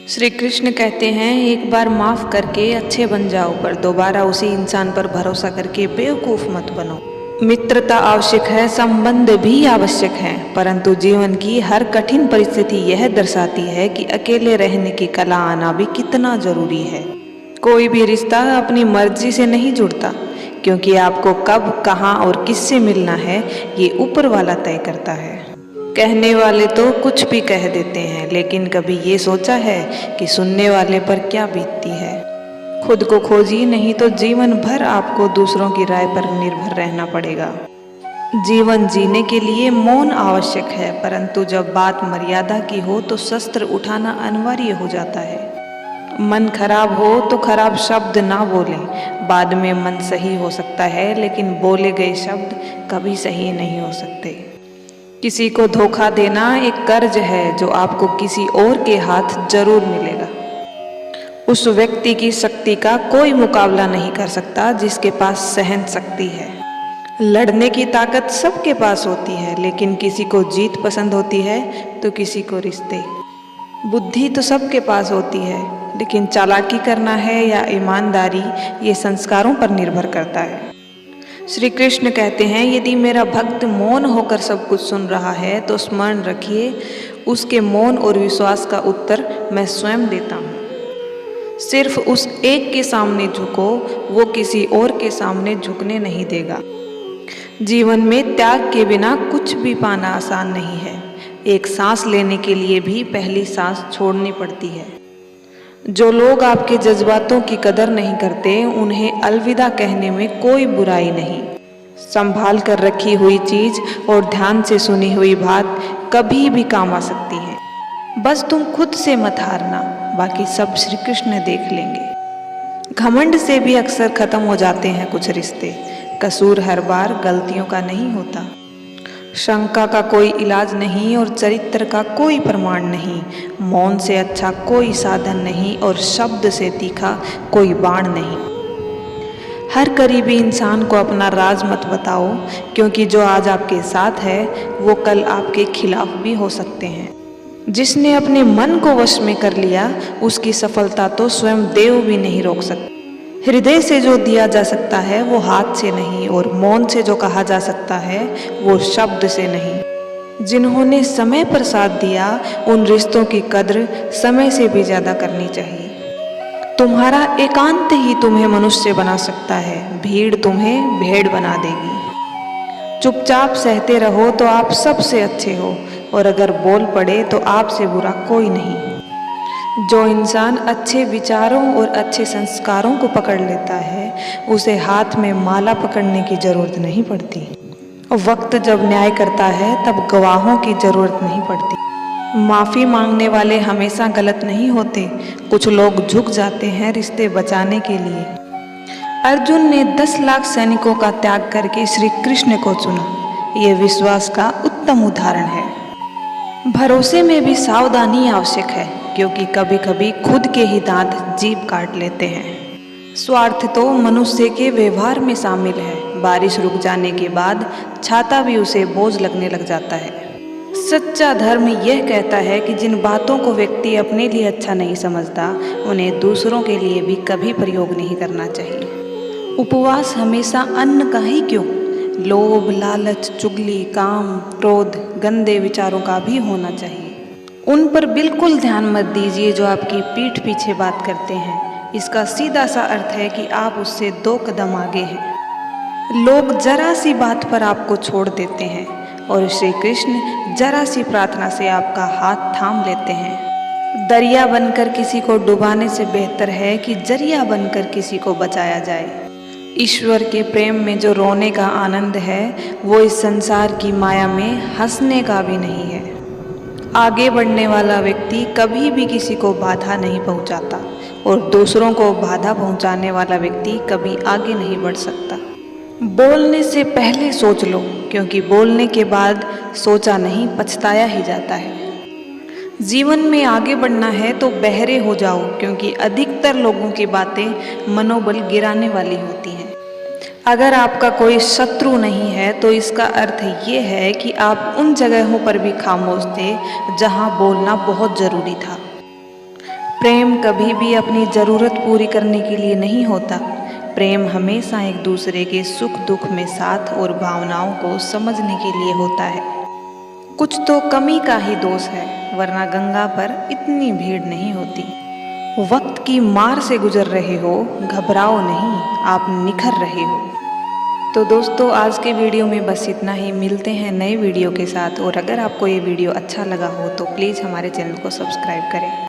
श्री कृष्ण कहते हैं, एक बार माफ़ करके अच्छे बन जाओ, पर दोबारा उसी इंसान पर भरोसा करके बेवकूफ़ मत बनो। मित्रता आवश्यक है, संबंध भी आवश्यक है, परंतु जीवन की हर कठिन परिस्थिति यह दर्शाती है कि अकेले रहने की कला आना भी कितना ज़रूरी है। कोई भी रिश्ता अपनी मर्जी से नहीं जुड़ता, क्योंकि आपको कब, कहाँ और किससे मिलना है ये ऊपर वाला तय करता है। कहने वाले तो कुछ भी कह देते हैं, लेकिन कभी ये सोचा है कि सुनने वाले पर क्या बीतती है। खुद को खोजिए, नहीं तो जीवन भर आपको दूसरों की राय पर निर्भर रहना पड़ेगा। जीवन जीने के लिए मौन आवश्यक है, परंतु जब बात मर्यादा की हो तो शस्त्र उठाना अनिवार्य हो जाता है। मन खराब हो तो खराब शब्द ना बोलें। बाद में मन सही हो सकता है, लेकिन बोले गए शब्द कभी सही नहीं हो सकते। किसी को धोखा देना एक कर्ज है जो आपको किसी और के हाथ जरूर मिलेगा। उस व्यक्ति की शक्ति का कोई मुकाबला नहीं कर सकता जिसके पास सहन शक्ति है। लड़ने की ताकत सबके पास होती है, लेकिन किसी को जीत पसंद होती है तो किसी को रिश्ते। बुद्धि तो सबके पास होती है, लेकिन चालाकी करना है या ईमानदारी, ये संस्कारों पर निर्भर करता है। श्री कृष्ण कहते हैं, यदि मेरा भक्त मौन होकर सब कुछ सुन रहा है तो स्मरण रखिए, उसके मौन और विश्वास का उत्तर मैं स्वयं देता हूँ। सिर्फ उस एक के सामने झुको, वो किसी और के सामने झुकने नहीं देगा। जीवन में त्याग के बिना कुछ भी पाना आसान नहीं है। एक सांस लेने के लिए भी पहली सांस छोड़नी पड़ती है। जो लोग आपके जज्बातों की कदर नहीं करते, उन्हें अलविदा कहने में कोई बुराई नहीं। संभाल कर रखी हुई चीज और ध्यान से सुनी हुई बात कभी भी काम आ सकती है। बस तुम खुद से मत हारना, बाकी सब श्री कृष्ण देख लेंगे। घमंड से भी अक्सर खत्म हो जाते हैं कुछ रिश्ते। कसूर हर बार गलतियों का नहीं होता। शंका का कोई इलाज नहीं और चरित्र का कोई प्रमाण नहीं। मौन से अच्छा कोई साधन नहीं और शब्द से तीखा कोई बाण नहीं। हर करीबी इंसान को अपना राज मत बताओ, क्योंकि जो आज आपके साथ है वो कल आपके खिलाफ भी हो सकते हैं। जिसने अपने मन को वश में कर लिया, उसकी सफलता तो स्वयं देव भी नहीं रोक सकते। हृदय से जो दिया जा सकता है वो हाथ से नहीं, और मौन से जो कहा जा सकता है वो शब्द से नहीं। जिन्होंने समय पर साथ दिया, उन रिश्तों की कद्र समय से भी ज्यादा करनी चाहिए। तुम्हारा एकांत ही तुम्हें मनुष्य बना सकता है, भीड़ तुम्हें भेड़ बना देगी। चुपचाप सहते रहो तो आप सबसे अच्छे हो, और अगर बोल पड़े तो आपसे बुरा कोई नहीं। जो इंसान अच्छे विचारों और अच्छे संस्कारों को पकड़ लेता है, उसे हाथ में माला पकड़ने की जरूरत नहीं पड़ती। वक्त जब न्याय करता है तब गवाहों की जरूरत नहीं पड़ती। माफ़ी मांगने वाले हमेशा गलत नहीं होते। कुछ लोग झुक जाते हैं रिश्ते बचाने के लिए। अर्जुन ने 10 लाख सैनिकों का त्याग करके श्री कृष्ण को चुना। ये विश्वास का उत्तम उदाहरण है। भरोसे में भी सावधानी आवश्यक है, क्योंकि कभी कभी खुद के ही दांत जीभ काट लेते हैं। स्वार्थ तो मनुष्य के व्यवहार में शामिल है। बारिश रुक जाने के बाद छाता भी उसे बोझ लगने लग जाता है। सच्चा धर्म यह कहता है कि जिन बातों को व्यक्ति अपने लिए अच्छा नहीं समझता, उन्हें दूसरों के लिए भी कभी प्रयोग नहीं करना चाहिए। उपवास हमेशा अन्न का ही क्यों, लोभ, लालच, चुगली, काम, क्रोध, गंदे विचारों का भी होना चाहिए। उन पर बिल्कुल ध्यान मत दीजिए जो आपकी पीठ पीछे बात करते हैं। इसका सीधा सा अर्थ है कि आप उससे 2 कदम आगे हैं। लोग जरा सी बात पर आपको छोड़ देते हैं, और श्री कृष्ण जरा सी प्रार्थना से आपका हाथ थाम लेते हैं। दरिया बनकर किसी को डुबाने से बेहतर है कि जरिया बनकर किसी को बचाया जाए। ईश्वर के प्रेम में जो रोने का आनंद है, वो इस संसार की माया में हंसने का भी नहीं है। आगे बढ़ने वाला व्यक्ति कभी भी किसी को बाधा नहीं पहुंचाता, और दूसरों को बाधा पहुंचाने वाला व्यक्ति कभी आगे नहीं बढ़ सकता। बोलने से पहले सोच लो, क्योंकि बोलने के बाद सोचा नहीं पछताया ही जाता है। जीवन में आगे बढ़ना है तो बहरे हो जाओ, क्योंकि अधिकतर लोगों की बातें मनोबल गिराने वाली होती हैं। अगर आपका कोई शत्रु नहीं है तो इसका अर्थ ये है कि आप उन जगहों पर भी खामोश थे जहां बोलना बहुत ज़रूरी था। प्रेम कभी भी अपनी ज़रूरत पूरी करने के लिए नहीं होता। प्रेम हमेशा एक दूसरे के सुख दुख में साथ और भावनाओं को समझने के लिए होता है। कुछ तो कमी का ही दोष है, वरना गंगा पर इतनी भीड़ नहीं होती। वक्त की मार से गुजर रहे हो, घबराओ नहीं, आप निखर रहे हो। तो दोस्तों, आज के वीडियो में बस इतना ही। मिलते हैं नए वीडियो के साथ। और अगर आपको ये वीडियो अच्छा लगा हो तो प्लीज़ हमारे चैनल को सब्सक्राइब करें।